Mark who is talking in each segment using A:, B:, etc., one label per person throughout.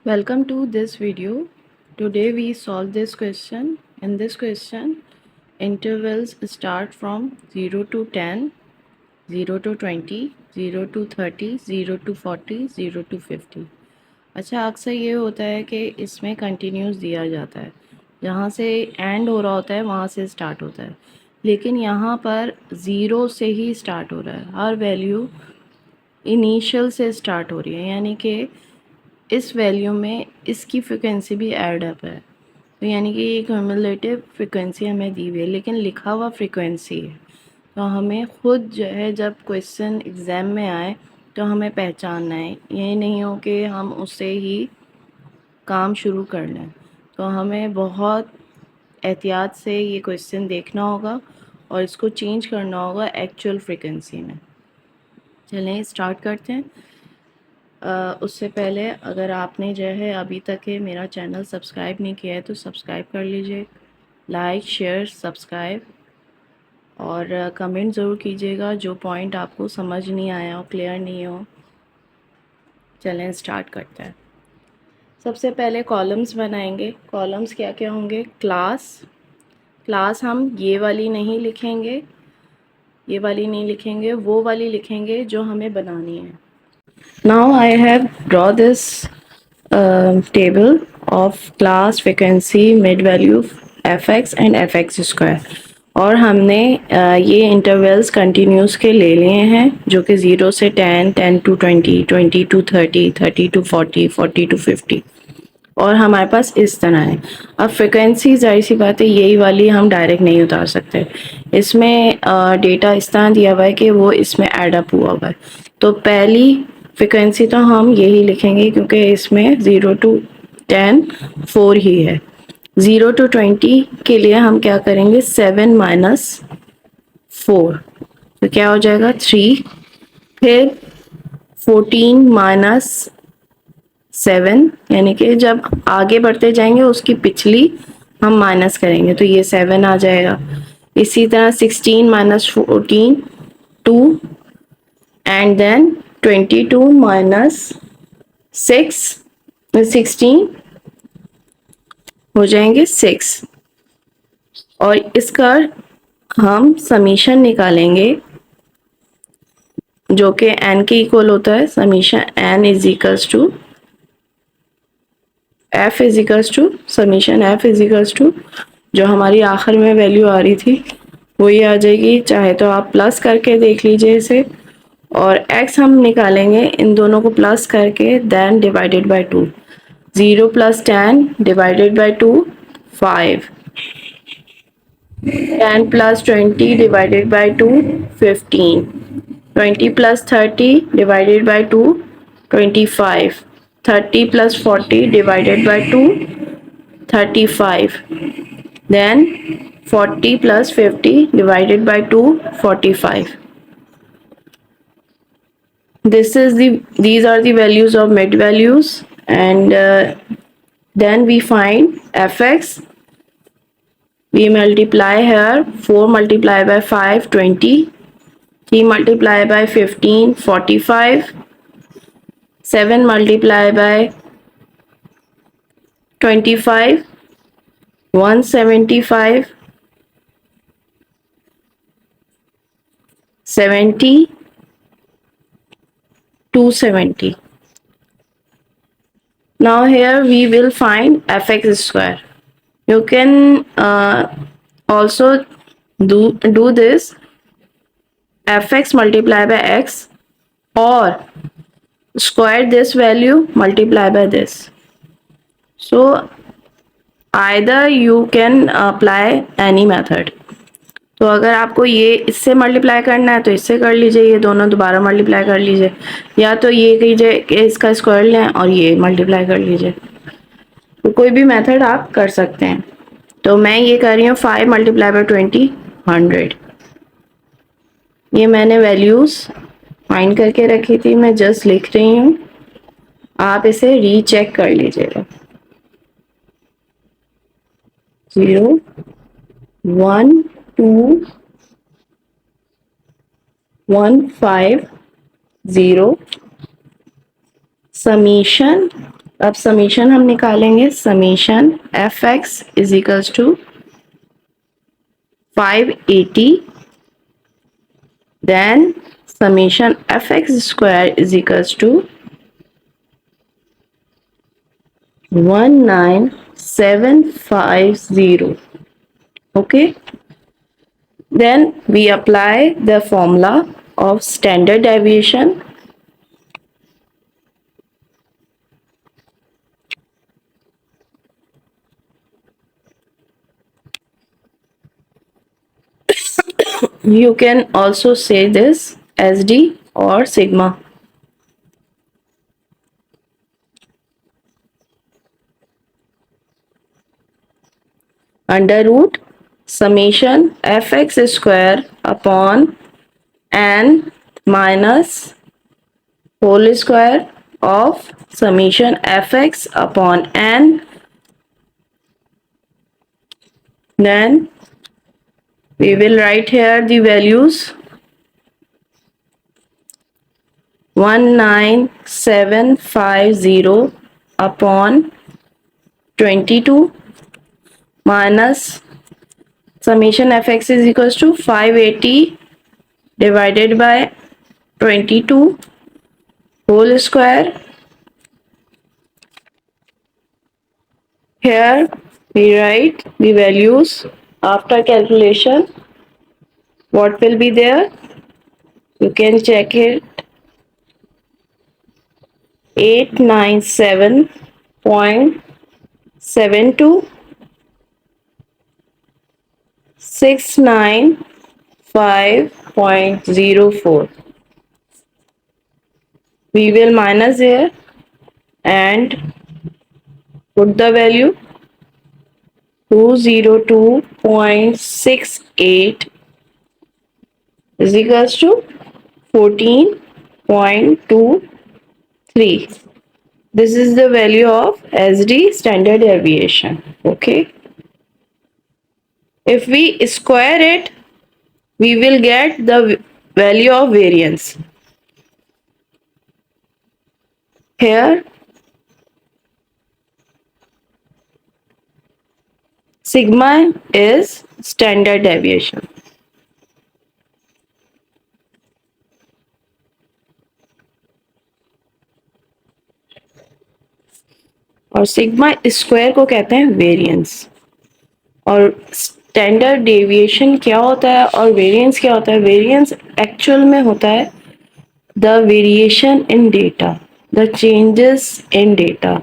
A: Welcome to this video. Today we solve this question. In this question, intervals start from 0 to 10, 0 to 20, 0 to 30, 0 to 40, 0 to 50. अच्छा, अक्सर ये होता है कि इसमें कंटिन्यूस दिया जाता है, जहाँ से एंड हो रहा होता है वहाँ से स्टार्ट होता है, लेकिन यहाँ पर ज़ीरो से ही स्टार्ट हो रहा है। हर वैल्यू इनिशियल से स्टार्ट हो रही है, यानी कि इस वैल्यू में इसकी फ्रिक्वेंसी भी ऐड अप है। तो यानी कि ये क्यूमुलेटिव फ्रिक्वेंसी हमें दी हुई है, लेकिन लिखा हुआ फ्रिक्वेंसी है। तो हमें खुद जो है जब क्वेश्चन एग्ज़ाम में आए तो हमें पहचानना है, ये नहीं हो कि हम उससे ही काम शुरू कर लें। तो हमें बहुत एहतियात से ये क्वेश्चन देखना होगा और इसको चेंज करना होगा एक्चुअल फ्रिक्वेंसी में। चलें स्टार्ट करते हैं। उससे पहले अगर आपने जो है अभी तक है मेरा चैनल सब्सक्राइब नहीं किया है तो सब्सक्राइब कर लीजिए। लाइक शेयर सब्सक्राइब और कमेंट ज़रूर कीजिएगा जो पॉइंट आपको समझ नहीं आया हो, क्लियर नहीं हो। चलें स्टार्ट करते हैं। सबसे पहले कॉलम्स बनाएंगे। कॉलम्स क्या क्या होंगे? क्लास हम ये वाली नहीं लिखेंगे, ये वाली नहीं लिखेंगे, वो वाली लिखेंगे जो हमें बनानी है। Now I have draw this table of class frequency mid value fx and fx square और हमने ये इंटरवल्स कंटिन्यूस के ले लिए हैं जो कि 0 से 10, 10 टू 20, 20 टू 30, 30 टू 40, 40 टू 50 और हमारे पास इस तरह है। अब फ्रिक्वेंसी जाहिर सी बात है यही वाली हम डायरेक्ट नहीं उतार सकते, इसमें डेटा इस तरह दिया हुआ है कि वो इसमें ऐड अप हुआ हुआ है। तो पहली फ्रिक्वेंसी तो हम यही लिखेंगे क्योंकि इसमें 0 टू 10 4 ही है। 0 टू 20 के लिए हम क्या करेंगे? 7 माइनस 4 तो क्या हो जाएगा? 3। फिर 14 माइनस 7 यानी कि जब आगे बढ़ते जाएंगे उसकी पिछली हम माइनस करेंगे तो ये 7 आ जाएगा। इसी तरह 16 माइनस 14 2 एंड देन 22 माइनस 6 16 हो जाएंगे 6 और इसका हम समीशन निकालेंगे जो कि n के इक्वल होता है। Summation n is equals to f is equals to summation f is equals to जो हमारी आखिर में वैल्यू आ रही थी वही आ जाएगी। चाहे तो आप प्लस करके देख लीजिए इसे, और x हम निकालेंगे इन दोनों को प्लस करके, then divided by 2। 0 plus 10 divided by 2 5, 10 plus 20 divided by 2 15, 20 plus 30 divided by 2 25, 30 plus 40 divided by 2 35, then 40 plus 50 divided by 2 45. These are the values of mid values, and then we find fx. We multiply here 4 multiply by 5 20, 3 multiply by 15 45, 7 multiply by 25 175, 70 270. Now here we will find fx square. You can also do this fx multiply by x or square this value multiply by this. So either you can apply any method. तो अगर आपको ये इससे multiply करना है तो इससे कर लीजिए, ये दोनों दोबारा मल्टीप्लाई कर लीजिए, या तो ये कीजिए कि इसका स्क्वायर लें और ये मल्टीप्लाई कर लीजिए। तो कोई भी मेथड आप कर सकते हैं। तो मैं ये कर रही हूँ 5 मल्टीप्लाई बाई 20 100। ये मैंने वैल्यूज़ फाइंड करके रखी थी, मैं जस्ट लिख रही हूँ, आप इसे रीचेक कर लीजिएगा। 0 1 2 1 5 0 समीशन अब समीशन हम निकालेंगे. Summation F X is equals to 580, then summation fx square is equals to 19750. Okay, then we apply the formula of standard deviation. You can also say this SD or sigma. Under root summation fx square upon n minus whole square of summation fx upon n. Then we will write here the values. 19750 upon 22 minus summation fx is equals to 580 divided by 22 whole square. Here we write the values after calculation. What will be there? You can check it. 897.72 695.04. We will minus here and put the value 202.68 is equals to 14.23. This is the value of SD standard deviation. Okay. If we square it, we will get the value of variance. Here sigma is standard deviation. और sigma square को कहते हैं variance. और standard deviation क्या होता है और variance क्या होता है? वेरिएंस एक्चुअल में होता है the variation in data, the changes in data.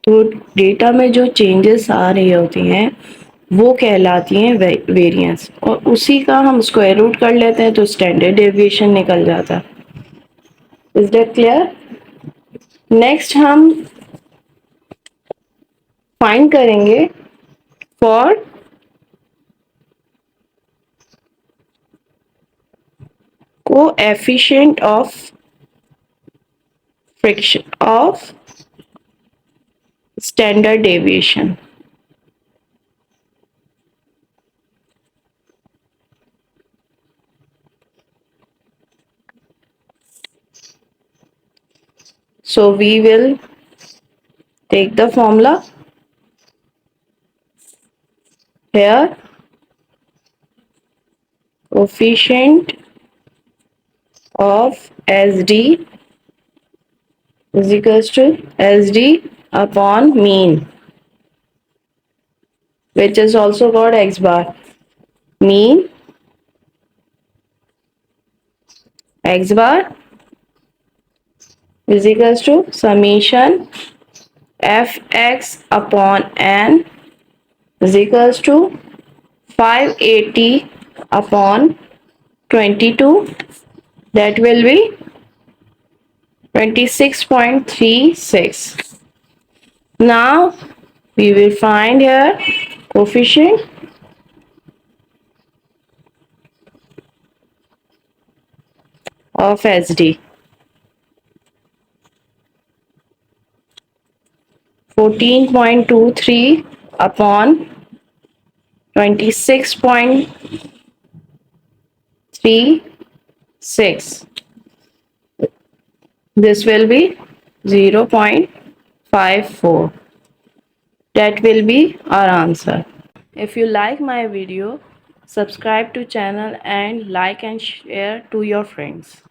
A: तो डेटा में जो चेंजेस आ रही होती हैं वो कहलाती हैं वेरिएंस, और उसी का हम स्क्वायर रूट कर लेते हैं तो स्टैंडर्ड डेविएशन निकल जाता है. Is that clear? नेक्स्ट हम फाइंड करेंगे for coefficient of friction of standard deviation. So we will take the formula here. Coefficient of SD is equals to SD upon mean, which is also called x bar. Mean x bar is equals to summation fx upon n is equals to 580 upon 22. That will be 26.36. Now we will find here coefficient of SD. 14.23 upon 26.36. This will be 0.5. 5 4. That will be our answer. If you like my video, subscribe to channel and like and share to your friends.